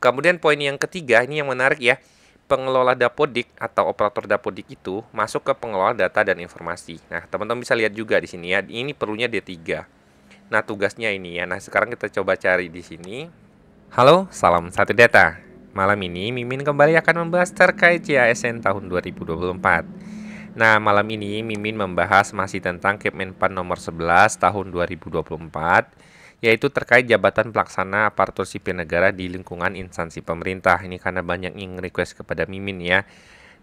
Kemudian poin yang ketiga, ini yang menarik ya. Pengelola Dapodik atau operator Dapodik itu masuk ke pengelola data dan informasi. Nah, teman-teman bisa lihat juga di sini ya. Ini perlunya D3. Nah, tugasnya ini ya. Nah, sekarang kita coba cari di sini. Halo, salam satu data. Malam ini Mimin kembali akan membahas terkait JASN tahun 2024. Nah, malam ini Mimin membahas masih tentang Kemenpan nomor 11 tahun 2024, yaitu terkait jabatan pelaksana aparatur sipil negara di lingkungan instansi pemerintah. Ini karena banyak yang request kepada Mimin ya.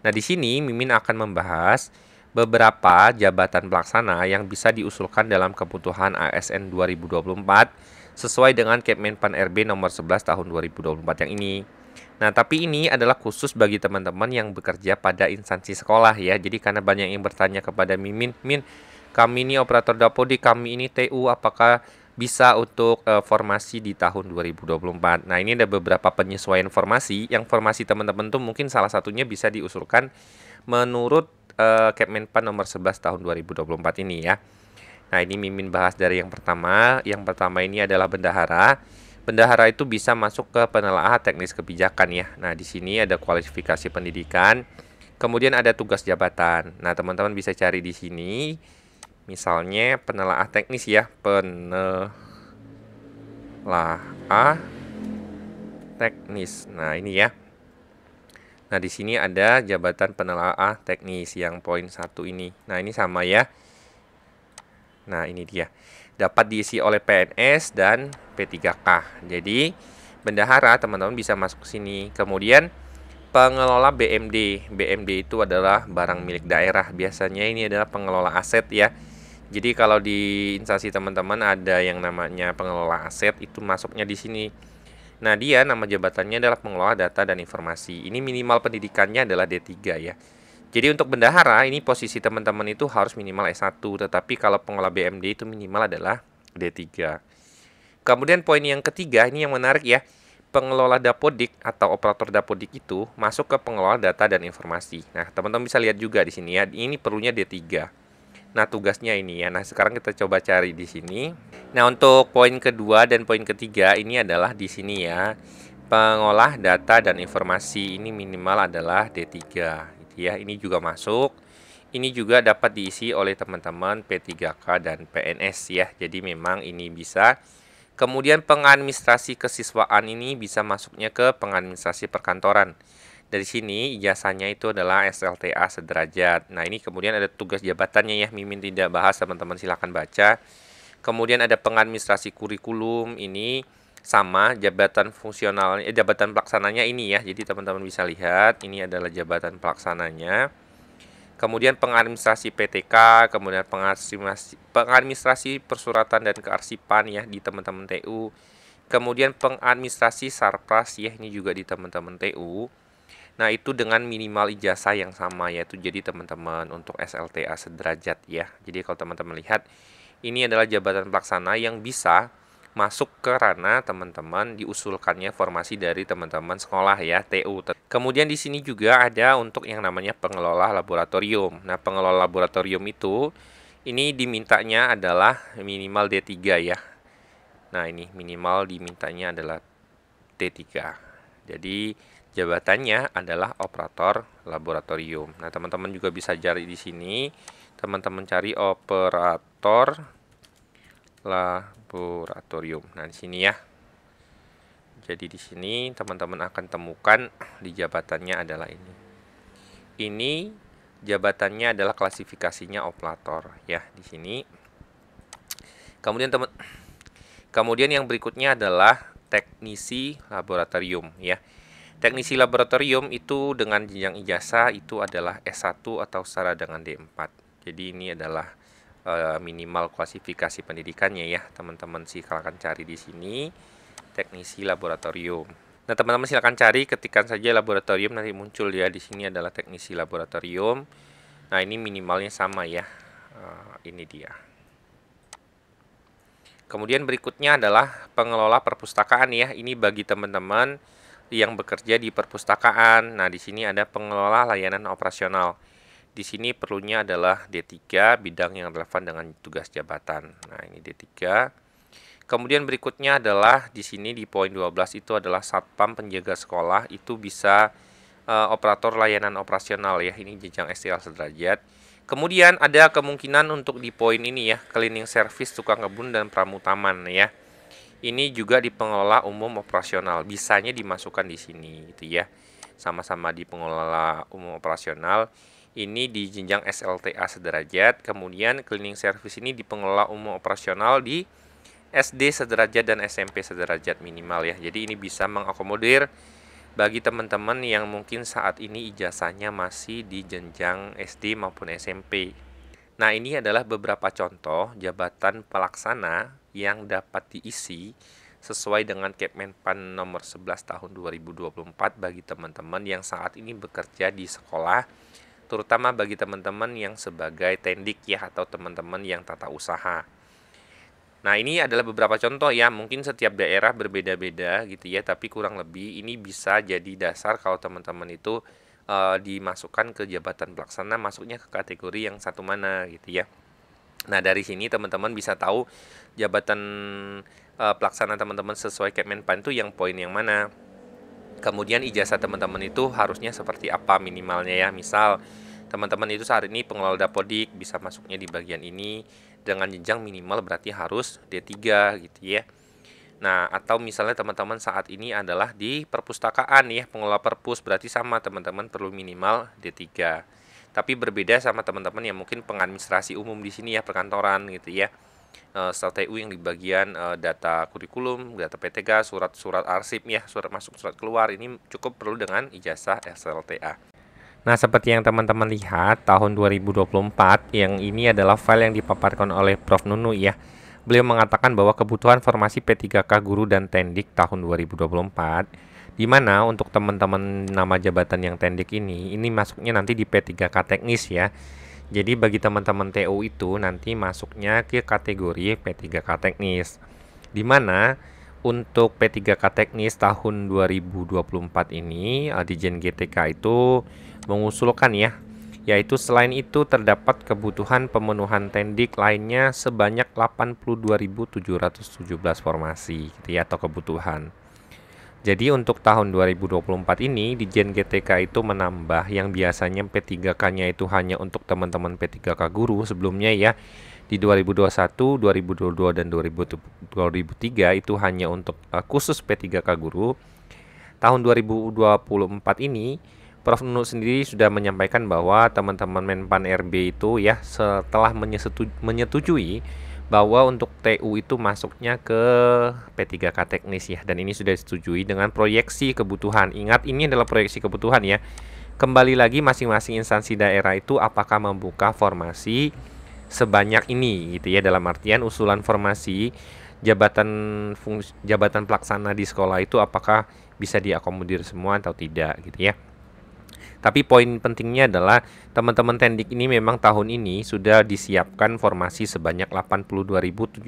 Nah, di sini Mimin akan membahas beberapa jabatan pelaksana yang bisa diusulkan dalam kebutuhan ASN 2024 sesuai dengan Kemenpan RB nomor 11 tahun 2024 yang ini. Nah, tapi ini adalah khusus bagi teman-teman yang bekerja pada instansi sekolah ya. Jadi karena banyak yang bertanya kepada Mimin, Min, kami ini operator Dapodik, kami ini TU, apakah bisa untuk formasi di tahun 2024. Nah, ini ada beberapa penyesuaian formasi. Yang formasi teman-teman tuh mungkin salah satunya bisa diusulkan menurut Kemenpan nomor 11 tahun 2024 ini ya. Nah, ini Mimin bahas dari yang pertama. Yang pertama ini adalah bendahara. Bendahara itu bisa masuk ke penelaah teknis kebijakan ya. Nah, di sini ada kualifikasi pendidikan, kemudian ada tugas jabatan. Nah, teman-teman bisa cari di sini. Misalnya penelaah teknis ya, penelaah teknis. Nah, ini ya. Nah, di sini ada jabatan penelaah teknis yang poin 1 ini. Nah, ini sama ya. Nah, ini dia. Dapat diisi oleh PNS dan P3K. Jadi, bendahara teman-teman bisa masuk ke sini. Kemudian, pengelola BMD. BMD itu adalah barang milik daerah. Biasanya ini adalah pengelola aset ya. Jadi, kalau di instansi teman-teman ada yang namanya pengelola aset, itu masuknya di sini. Nah, dia nama jabatannya adalah pengelola data dan informasi. Ini minimal pendidikannya adalah D3 ya. Jadi untuk bendahara ini posisi teman-teman itu harus minimal S1, tetapi kalau pengelola BMD itu minimal adalah D3. Kemudian poin yang ketiga, ini yang menarik ya. Pengelola Dapodik atau operator Dapodik itu masuk ke pengelola data dan informasi. Nah, teman-teman bisa lihat juga di sini ya. Ini perlunya D3. Nah, tugasnya ini ya. Nah, sekarang kita coba cari di sini. Nah, untuk poin kedua dan poin ketiga ini adalah di sini ya. Pengolah data dan informasi ini minimal adalah D3 gitu ya. Ini juga masuk. Ini juga dapat diisi oleh teman-teman P3K dan PNS ya. Jadi memang ini bisa. Kemudian pengadministrasi kesiswaan ini bisa masuknya ke pengadministrasi perkantoran. Dari sini ijazahnya itu adalah SLTA sederajat. Nah, ini kemudian ada tugas jabatannya ya. Mimin tidak bahas, teman-teman silahkan baca. Kemudian ada pengadministrasi kurikulum, ini sama jabatan fungsional, jabatan pelaksananya ini ya. Jadi teman-teman bisa lihat, ini adalah jabatan pelaksananya. Kemudian pengadministrasi PTK, kemudian pengadministrasi persuratan dan kearsipan ya di teman-teman TU. Kemudian pengadministrasi Sarpras ya, ini juga di teman-teman TU. Nah, itu dengan minimal ijazah yang sama yaitu jadi teman-teman untuk SLTA sederajat ya. Jadi kalau teman-teman lihat, ini adalah jabatan pelaksana yang bisa masuk ke ranah teman-teman diusulkannya formasi dari teman-teman sekolah ya, TU. Kemudian di sini juga ada untuk yang namanya pengelola laboratorium. Nah, pengelola laboratorium itu ini dimintanya adalah minimal D3 ya. Nah, ini minimal dimintanya adalah D3. Jadi jabatannya adalah operator laboratorium. Nah, teman-teman juga bisa cari di sini. Teman-teman cari operator laboratorium. Nah, di sini ya. Jadi di sini teman-teman akan temukan di jabatannya adalah ini. Ini jabatannya adalah klasifikasinya operator ya di sini. Kemudian yang berikutnya adalah teknisi laboratorium ya. Teknisi laboratorium itu dengan jenjang ijazah itu adalah S1 atau setara dengan D4. Jadi ini adalah minimal klasifikasi pendidikannya ya. Teman-teman silakan cari di sini teknisi laboratorium. Nah, teman-teman silakan cari, ketikkan saja laboratorium, nanti muncul ya di sini adalah teknisi laboratorium. Nah, ini minimalnya sama ya. Ini dia. Kemudian berikutnya adalah pengelola perpustakaan ya. Ini bagi teman-teman yang bekerja di perpustakaan. Nah, di sini ada pengelola layanan operasional. Di sini perlunya adalah D3 bidang yang relevan dengan tugas jabatan. Nah, ini D3. Kemudian berikutnya adalah di sini di poin 12 itu adalah satpam penjaga sekolah, itu bisa operator layanan operasional ya, ini jenjang STL sederajat. Kemudian ada kemungkinan untuk di poin ini ya, cleaning service, tukang kebun dan pramutaman ya. Ini juga di pengelola umum operasional, bisanya dimasukkan di sini gitu ya. Sama-sama di pengelola umum operasional, ini di jenjang SLTA sederajat. Kemudian cleaning service ini di pengelola umum operasional di SD sederajat dan SMP sederajat minimal ya. Jadi ini bisa mengakomodir bagi teman-teman yang mungkin saat ini ijazahnya masih di jenjang SD maupun SMP. Nah, ini adalah beberapa contoh jabatan pelaksana yang dapat diisi sesuai dengan Kemenpan nomor 11 tahun 2024 bagi teman-teman yang saat ini bekerja di sekolah, terutama bagi teman-teman yang sebagai tendik ya, atau teman-teman yang tata usaha. Nah, ini adalah beberapa contoh ya, mungkin setiap daerah berbeda-beda gitu ya, tapi kurang lebih ini bisa jadi dasar kalau teman-teman itu dimasukkan ke jabatan pelaksana, masuknya ke kategori yang satu mana gitu ya. Nah, dari sini teman-teman bisa tahu jabatan pelaksana teman-teman sesuai Kemenpan itu yang poin yang mana. Kemudian ijazah teman-teman itu harusnya seperti apa minimalnya ya. Misal teman-teman itu saat ini pengelola Dapodik, bisa masuknya di bagian ini dengan jenjang minimal berarti harus D3 gitu ya. Nah, atau misalnya teman-teman saat ini adalah di perpustakaan ya, pengelola perpus, berarti sama teman-teman perlu minimal D3. Tapi berbeda sama teman-teman yang mungkin pengadministrasi umum di sini ya, perkantoran gitu ya. Staf TU yang di bagian data kurikulum, data PTK, surat-surat arsip ya, surat masuk, surat keluar, ini cukup perlu dengan ijazah SLTA. Nah, seperti yang teman-teman lihat, tahun 2024 yang ini adalah file yang dipaparkan oleh Prof. Nunu ya. Beliau mengatakan bahwa kebutuhan formasi P3K guru dan tendik tahun 2024, di mana untuk teman-teman nama jabatan yang tendik ini masuknya nanti di P3K teknis ya. Jadi bagi teman-teman TU itu nanti masuknya ke kategori P3K teknis. Di mana untuk P3K teknis tahun 2024 ini Dijen GTK itu mengusulkan ya, yaitu selain itu terdapat kebutuhan pemenuhan tendik lainnya sebanyak 82.717 formasi gitu ya, atau kebutuhan. Jadi untuk tahun 2024 ini Dijen GTK itu menambah yang biasanya P3K-nya itu hanya untuk teman-teman P3K guru sebelumnya ya. Di 2021, 2022 dan 2023 itu hanya untuk khusus P3K guru. Tahun 2024 ini Prof. Nunu sendiri sudah menyampaikan bahwa teman-teman Menpan RB itu ya setelah menyetujui bahwa untuk TU itu masuknya ke P3K teknis ya, dan ini sudah disetujui dengan proyeksi kebutuhan. Ingat, ini adalah proyeksi kebutuhan ya. Kembali lagi masing-masing instansi daerah itu apakah membuka formasi sebanyak ini gitu ya, dalam artian usulan formasi jabatan pelaksana di sekolah itu apakah bisa diakomodir semua atau tidak gitu ya. Tapi poin pentingnya adalah teman-teman tendik ini memang tahun ini sudah disiapkan formasi sebanyak 82.717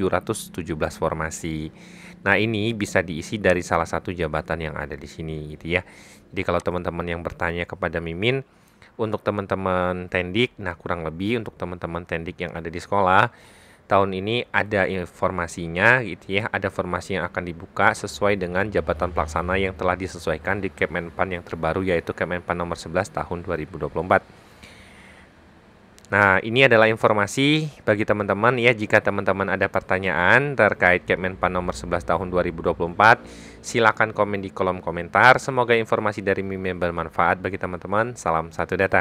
formasi. Nah, ini bisa diisi dari salah satu jabatan yang ada di sini gitu ya. Jadi kalau teman-teman yang bertanya kepada Mimin untuk teman-teman tendik, nah kurang lebih untuk teman-teman tendik yang ada di sekolah tahun ini ada informasinya gitu ya, ada formasi yang akan dibuka sesuai dengan jabatan pelaksana yang telah disesuaikan di Kemenpan yang terbaru, yaitu Kemenpan nomor 11 tahun 2024. Nah, ini adalah informasi bagi teman-teman ya. Jika teman-teman ada pertanyaan terkait Kemenpan nomor 11 tahun 2024, silakan komen di kolom komentar. Semoga informasi dari Mimin bermanfaat bagi teman-teman. Salam satu data.